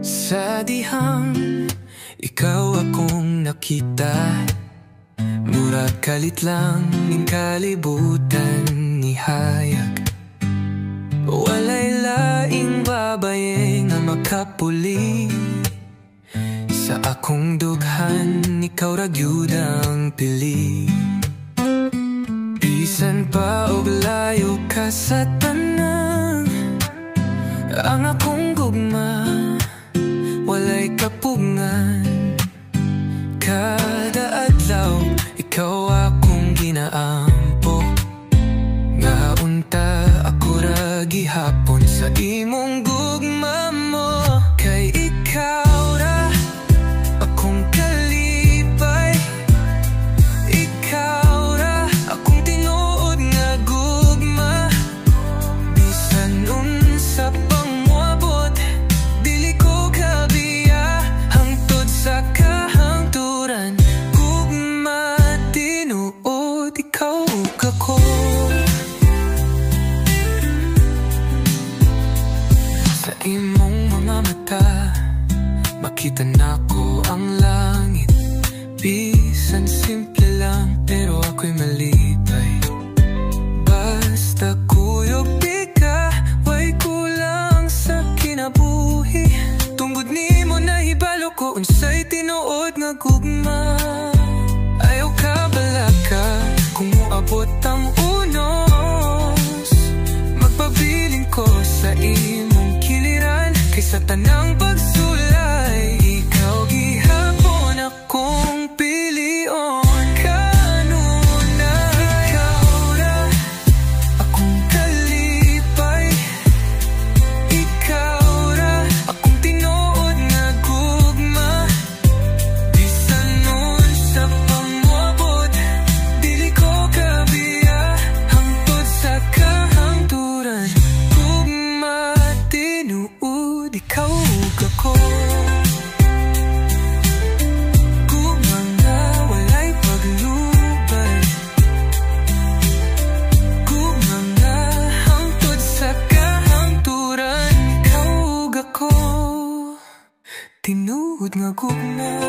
Sa dihang ikaw akong nakita, murag kalit lang ning kalibutan ni hayag. Walay laing babaye nga makapuli sa akong dughan, ikaw ra gyud ang pili. Bisan pa og layo ka sa tanan, ang akong gugma walay kapungan. Kada adlaw ikaw akong ginaampo, nga unta ako ra gihapon sa imong gugma mo. Kay ikaw ra akong kalipay, ikaw ra akong tinuod nga gugma. Bisan unsa pang moabot, dili ko kabiya hangtod sa kahangturan. Gugma tinuod, ikaw ug ako. Sa imong mga mata makita nako ang langit. Bisan simple lang pero ako'y malipay. Basta kuyog di ka, way kulang sa kinabuhi. Tungod nimo nahibalo ko unsay tinuod nga gugma. Ayaw ka balaka kung moabot ang unos, magpabiling ko sa imong kiliran. Kaysa tanang pagsulay, ikaw gihapon akong pilion. Kanunay ikaw ra akong kalipay, ikaw ra akong tinuod nga gugma. Bisan nun sa pangwabot, dili ko kabiya hangtod sa kahangturan. Gugma tinuod, ikaw ug ako. Gugma nga walay paglubad, gugma nga hangtod sa kahangturan. Ikaw ug ako, tinuod nga gugma.